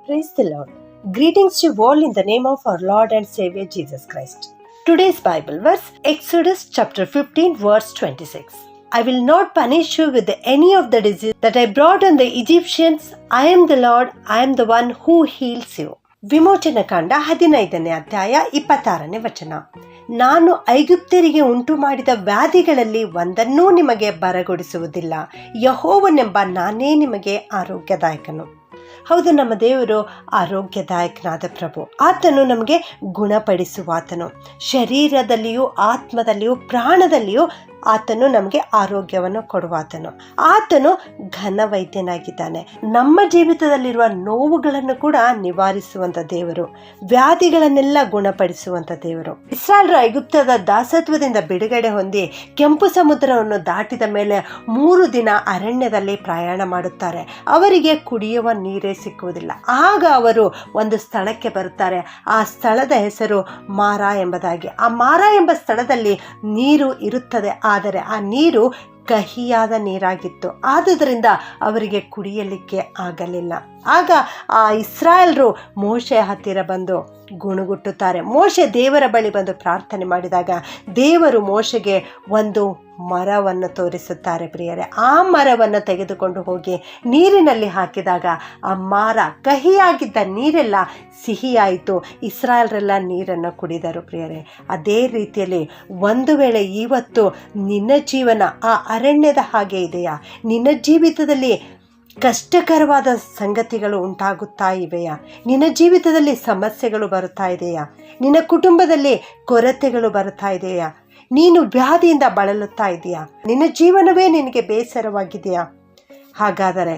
Praise the Lord. Greetings to you all in the name of our Lord and Savior Jesus Christ. Today's Bible verse, Exodus chapter 15 verse 26. I will not punish you with any of the disease that I brought on the Egyptians. I am the Lord, I am the one who heals you. ವಿಮೋಚನ ಕಾಂಡ 15ನೇ ಅಧ್ಯಾಯ 26ನೇ ವಚನ. ನಾನು ಐಗುಪ್ತರಿಗೆ ಉಂಟು ಮಾಡಿದ ವ್ಯಾಧಿಗಳಲ್ಲಿ ಒಂದನ್ನೂ ನಿಮಗೆ ಬರಗೊಡಿಸುವುದಿಲ್ಲ. ಯೆಹೋವನೆಂಬ ನಾನೇ ನಿಮಗೆ ಆರೋಗ್ಯದಾಯಕನು. ಹೌದು, ನಮ್ಮ ದೇವರು ಆರೋಗ್ಯದಾಯಕನಾದ ಪ್ರಭು. ಆತನು ನಮಗೆ ಗುಣಪಡಿಸುವಾತನು. ಶರೀರದಲ್ಲಿಯೂ ಆತ್ಮದಲ್ಲಿಯೂ ಪ್ರಾಣದಲ್ಲಿಯೂ ಆತನು ನಮಗೆ ಆರೋಗ್ಯವನ್ನು ಕೊಡುವಾತನು. ಆತನು ಘನ ವೈದ್ಯನಾಗಿದ್ದಾನೆ. ನಮ್ಮ ಜೀವಿತದಲ್ಲಿರುವ ನೋವುಗಳನ್ನು ಕೂಡ ನಿವಾರಿಸುವಂಥ ದೇವರು, ವ್ಯಾಧಿಗಳನ್ನೆಲ್ಲ ಗುಣಪಡಿಸುವಂಥ ದೇವರು. ಇಸ್ರಾಯೇಲ್ರು ಐಗುಪ್ತದ ದಾಸತ್ವದಿಂದ ಬಿಡುಗಡೆ ಹೊಂದಿ ಕೆಂಪು ಸಮುದ್ರವನ್ನು ದಾಟಿದ ಮೇಲೆ 3 ದಿನ ಅರಣ್ಯದಲ್ಲಿ ಪ್ರಯಾಣ ಮಾಡುತ್ತಾರೆ. ಅವರಿಗೆ ಕುಡಿಯುವ ನೀರೇ ಸಿಕ್ಕುವುದಿಲ್ಲ. ಆಗ ಅವರು ಒಂದು ಸ್ಥಳಕ್ಕೆ ಬರುತ್ತಾರೆ. ಆ ಸ್ಥಳದ ಹೆಸರು ಮಾರಾ ಎಂಬುದಾಗಿ. ಆ ಮಾರಾ ಎಂಬ ಸ್ಥಳದಲ್ಲಿ ನೀರು ಇರುತ್ತದೆ, ಆದರೆ ಆ ನೀರು ಕಹಿಯಾದ ನೀರಾಗಿತ್ತು. ಆದುದರಿಂದ ಅವರಿಗೆ ಕುಡಿಯಲಿಕ್ಕೆ ಆಗಲಿಲ್ಲ. ಆಗ ಆ ಇಸ್ರಾಯೇಲ್ರು ಮೋಶೆ ಹತ್ತಿರ ಬಂದು ಗುಣಗುಟ್ಟುತ್ತಾರೆ. ಮೋಶೆ ದೇವರ ಬಳಿ ಬಂದು ಪ್ರಾರ್ಥನೆ ಮಾಡಿದಾಗ ದೇವರು ಮೋಶೆಗೆ ಒಂದು ಮರವನ್ನು ತೋರಿಸುತ್ತಾರೆ ಪ್ರಿಯರೇ. ಆ ಮರವನ್ನು ತೆಗೆದುಕೊಂಡು ಹೋಗಿ ನೀರಿನಲ್ಲಿ ಹಾಕಿದಾಗ ಆ ಮರ, ಕಹಿಯಾಗಿದ್ದ ನೀರೆಲ್ಲ ಸಿಹಿಯಾಯಿತು. ಇಸ್ರಾಯೇಲ್ರೆಲ್ಲ ನೀರನ್ನು ಕುಡಿದರು ಪ್ರಿಯರೇ. ಅದೇ ರೀತಿಯಲ್ಲಿ ಒಂದು ವೇಳೆ ಇವತ್ತು ನಿನ್ನ ಜೀವನ ಆ ಅರಣ್ಯದ ಹಾಗೆ ಇದೆಯಾ? ನಿನ್ನ ಜೀವಿತದಲ್ಲಿ ಕಷ್ಟಕರವಾದ ಸಂಗತಿಗಳು ಉಂಟಾಗುತ್ತಾ ಇವೆಯಾ? ನಿನ್ನ ಜೀವಿತದಲ್ಲಿ ಸಮಸ್ಯೆಗಳು ಬರುತ್ತಾ ಇದೆಯಾ? ನಿನ್ನ ಕುಟುಂಬದಲ್ಲಿ ಕೊರತೆಗಳು ಬರ್ತಾ ಇದೆಯಾ? ನೀನು ವ್ಯಾಧಿಯಿಂದ ಬಳಲುತ್ತಾ ಇದೆಯಾ? ನಿನ್ನ ಜೀವನವೇ ನಿನಗೆ ಬೇಸರವಾಗಿದೆಯಾ? ಹಾಗಾದರೆ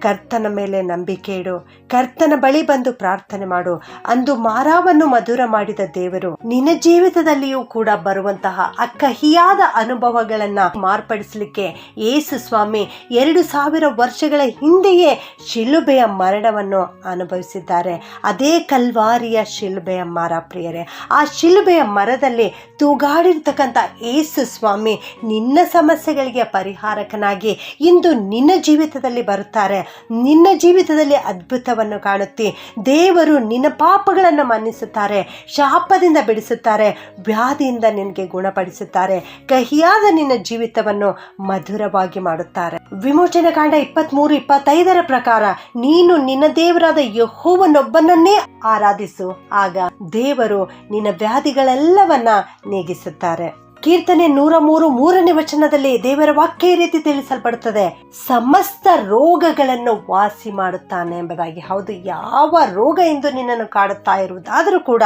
ಕರ್ತನ ಮೇಲೆ ನಂಬಿಕೆ ಇಡು. ಕರ್ತನ ಬಳಿ ಬಂದು ಪ್ರಾರ್ಥನೆ ಮಾಡು. ಅಂದು ಮಾರಾವನ್ನು ಮಧುರ ಮಾಡಿದ ದೇವರು ನಿನ್ನ ಜೀವಿತದಲ್ಲಿಯೂ ಕೂಡ ಬರುವಂತಹ ಆ ಕಹಿಯಾದ ಅನುಭವಗಳನ್ನು ಮಾರ್ಪಡಿಸಲಿಕ್ಕೆ ಯೇಸು ಸ್ವಾಮಿ 2000 ವರ್ಷಗಳ ಹಿಂದೆಯೇ ಶಿಲುಬೆಯ ಮರಣವನ್ನು ಅನುಭವಿಸಿದ್ದಾರೆ. ಅದೇ ಕಲ್ವಾರಿಯ ಶಿಲುಬೆಯ ಮರ ಪ್ರಿಯರೇ. ಆ ಶಿಲುಬೆಯ ಮರದಲ್ಲಿ ತೂಗಾಡಿರ್ತಕ್ಕಂಥ ಯೇಸು ಸ್ವಾಮಿ ನಿನ್ನ ಸಮಸ್ಯೆಗಳಿಗೆ ಪರಿಹಾರಕನಾಗಿ ಇಂದು ನಿನ್ನ ಜೀವಿತದಲ್ಲಿ ಬರುತ್ತಾರೆ. ನಿನ್ನ ಜೀವಿತದಲ್ಲಿ ಅದ್ಭುತವನ್ನು ಕಾಣುತ್ತಿ. ದೇವರು ನಿನ್ನ ಪಾಪಗಳನ್ನು ಮನ್ನಿಸುತ್ತಾರೆ, ಶಾಪದಿಂದ ಬಿಡಿಸುತ್ತಾರೆ, ವ್ಯಾಧಿಯಿಂದ ನಿನಗೆ ಗುಣಪಡಿಸುತ್ತಾರೆ, ಕಹಿಯಾದ ನಿನ್ನ ಜೀವಿತವನ್ನು ಮಧುರವಾಗಿ ಮಾಡುತ್ತಾರೆ. ವಿಮೋಚನ ಕಾಂಡ 23-25 ಪ್ರಕಾರ ನೀನು ನಿನ್ನ ದೇವರಾದ ಯೆಹೋವನೊಬ್ಬನನ್ನೇ ಆರಾಧಿಸು, ಆಗ ದೇವರು ನಿನ್ನ ವ್ಯಾಧಿಗಳೆಲ್ಲವನ್ನ ನೀಗಿಸುತ್ತಾರೆ. ಕೀರ್ತನೆ 103 ವಚನದಲ್ಲಿ ದೇವರ ವಾಕ್ಯ ಈ ರೀತಿ ತಿಳಿಸಲ್ಪಡುತ್ತದೆ, ಸಮಸ್ತ ರೋಗಗಳನ್ನು ವಾಸಿ ಮಾಡುತ್ತಾನೆ ಎಂಬುದಾಗಿ. ಹೌದು, ಯಾವ ರೋಗ ಎಂದು ನಿನ್ನನ್ನು ಕಾಡುತ್ತಾ ಇರುವುದಾದರೂ ಕೂಡ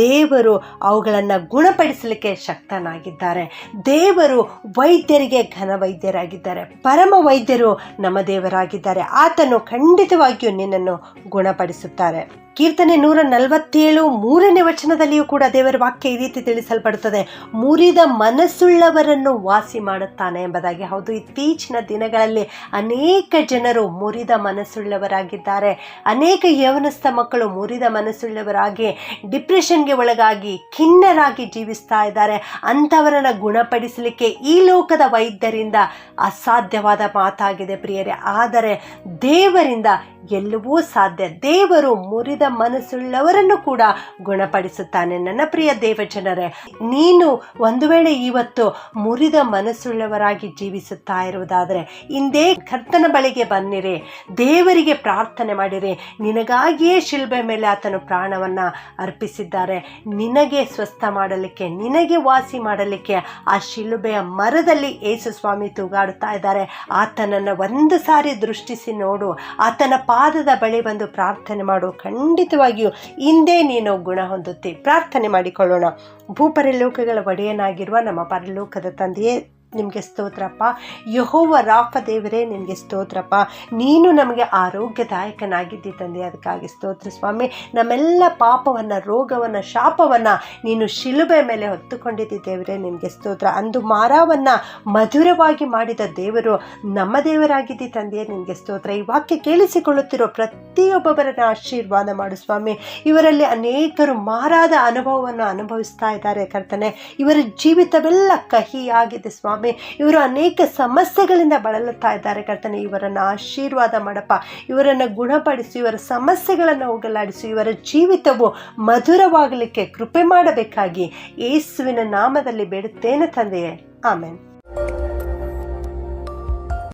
ದೇವರು ಅವುಗಳನ್ನು ಗುಣಪಡಿಸಲಿಕ್ಕೆ ಶಕ್ತನಾಗಿದ್ದಾರೆ. ದೇವರು ವೈದ್ಯರಿಗೆ ಘನ ವೈದ್ಯರಾಗಿದ್ದಾರೆ. ಪರಮ ವೈದ್ಯರು ನಮ್ಮ ದೇವರಾಗಿದ್ದಾರೆ. ಆತನು ಖಂಡಿತವಾಗಿಯೂ ನಿನ್ನನ್ನು ಗುಣಪಡಿಸುತ್ತಾರೆ. ಕೀರ್ತನೆ 147 ವಚನದಲ್ಲಿಯೂ ಕೂಡ ದೇವರ ವಾಕ್ಯ ಈ ರೀತಿ ತಿಳಿಸಲ್ಪಡುತ್ತದೆ, ಮುರಿದ ಮನಸ್ಸುಳ್ಳವರನ್ನು ವಾಸಿ ಮಾಡುತ್ತಾನೆ ಎಂಬುದಾಗಿ. ಹೌದು, ಇತ್ತೀಚಿನ ದಿನಗಳಲ್ಲಿ ಅನೇಕ ಜನರು ಮುರಿದ ಮನಸ್ಸುಳ್ಳವರಾಗಿದ್ದಾರೆ. ಅನೇಕ ಯೌವನಸ್ಥ ಮಕ್ಕಳು ಮುರಿದ ಮನಸ್ಸುಳ್ಳವರಾಗಿ ಡಿಪ್ರೆಷನ್ಗೆ ಒಳಗಾಗಿ ಖಿನ್ನರಾಗಿ ಜೀವಿಸ್ತಾ ಇದ್ದಾರೆ. ಅಂಥವರನ್ನು ಗುಣಪಡಿಸಲಿಕ್ಕೆ ಈ ಲೋಕದ ವೈದ್ಯರಿಂದ ಅಸಾಧ್ಯವಾದ ಮಾತಾಗಿದೆ ಪ್ರಿಯರೇ. ಆದರೆ ದೇವರಿಂದ ಎಲ್ಲವೂ ಸಾಧ್ಯ. ದೇವರು ಮುರಿದ ಮನಸ್ಸುಳ್ಳವರನ್ನು ಕೂಡ ಗುಣಪಡಿಸುತ್ತಾನೆ. ನನ್ನ ಪ್ರಿಯ ದೇವಜನರೇ, ನೀನು ಒಂದು ವೇಳೆ ಇವತ್ತು ಮುರಿದ ಮನಸ್ಸುಳ್ಳವರಾಗಿ ಜೀವಿಸುತ್ತಾ ಇರುವುದಾದರೆ ಇಂದೇ ಕರ್ತನ ಬಳಿಗೆ ಬನ್ನಿರಿ, ದೇವರಿಗೆ ಪ್ರಾರ್ಥನೆ ಮಾಡಿರಿ. ನಿನಗಾಗಿಯೇ ಶಿಲ್ಬೆ ಮೇಲೆ ಆತನು ಪ್ರಾಣವನ್ನು ಅರ್ಪಿಸಿದ್ದಾರೆ. ನಿನಗೆ ಸ್ವಸ್ಥ ಮಾಡಲಿಕ್ಕೆ, ನಿನಗೆ ವಾಸಿ ಮಾಡಲಿಕ್ಕೆ ಆ ಶಿಲುಬೆಯ ಮರದಲ್ಲಿ ಯೇಸು ಸ್ವಾಮಿ ತೂಗಾಡುತ್ತಾ ಇದ್ದಾರೆ. ಆತನನ್ನು ಒಂದು ಸಾರಿ ದೃಷ್ಟಿಸಿ ನೋಡು, ಆತನ ಪಾದದ ಬಳಿ ಬಂದು ಪ್ರಾರ್ಥನೆ ಮಾಡು. ಖಂಡಿತವಾಗಿಯೂ ಇಂದೇ ನೀನು ಗುಣ ಹೊಂದುತ್ತಿ. ಪ್ರಾರ್ಥನೆ ಮಾಡಿಕೊಳ್ಳೋಣ. ಭೂಪರಲೋಕಗಳ ಒಡೆಯನಾಗಿರುವ ನಮ್ಮ ಪರಲೋಕದ ತಂದೆಯೇ, ನಿಮಗೆ ಸ್ತೋತ್ರಪ್ಪ. ಯೆಹೋವ ರಾಫ ದೇವರೇ, ನಿನಗೆ ಸ್ತೋತ್ರಪ್ಪ. ನೀನು ನಮಗೆ ಆರೋಗ್ಯದಾಯಕನಾಗಿದ್ದಿ ತಂದೆ, ಅದಕ್ಕಾಗಿ ಸ್ತೋತ್ರ ಸ್ವಾಮಿ. ನಮ್ಮೆಲ್ಲ ಪಾಪವನ್ನು, ರೋಗವನ್ನು, ಶಾಪವನ್ನು ನೀನು ಶಿಲುಬೆ ಮೇಲೆ ಹೊತ್ತುಕೊಂಡಿದ್ದಿ ದೇವರೇ, ನಿನಗೆ ಸ್ತೋತ್ರ. ಅಂದು ಮಾರಾವನ್ನು ಮಧುರವಾಗಿ ಮಾಡಿದ ದೇವರು ನಮ್ಮ ದೇವರಾಗಿದ್ದಿ ತಂದೆಯೇ, ನಿನಗೆ ಸ್ತೋತ್ರ. ಈ ವಾಕ್ಯ ಕೇಳಿಸಿಕೊಳ್ಳುತ್ತಿರೋ ಪ್ರತಿಯೊಬ್ಬೊಬ್ಬರನ್ನ ಆಶೀರ್ವಾದ ಮಾಡು ಸ್ವಾಮಿ. ಇವರಲ್ಲಿ ಅನೇಕರು ಮಾರಾದ ಅನುಭವವನ್ನು ಅನುಭವಿಸ್ತಾ ಇದ್ದಾರೆ ಕರ್ತನೆ. ಇವರ ಜೀವಿತವೆಲ್ಲ ಕಹಿಯಾಗಿದೆ ಸ್ವಾಮಿ. ಇವರು ಅನೇಕ ಸಮಸ್ಯೆಗಳಿಂದ ಬಳಲುತ್ತಾ ಇದ್ದಾರೆ ಕರ್ತನೆ. ಇವರನ್ನು ಆಶೀರ್ವಾದ ಮಾಡಪ್ಪ. ಇವರನ್ನು ಗುಣಪಡಿಸಿ, ಇವರ ಸಮಸ್ಯೆಗಳನ್ನು ಹೋಗಲಾಡಿಸಿ, ಇವರ ಜೀವಿತವು ಮಧುರವಾಗಲಿಕ್ಕೆ ಕೃಪೆ ಮಾಡಬೇಕಾಗಿ ಯೇಸುವಿನ ನಾಮದಲ್ಲಿ ಬೇಡುತ್ತೇನೆ ತಂದೆಯೇ, ಆಮೆನ್.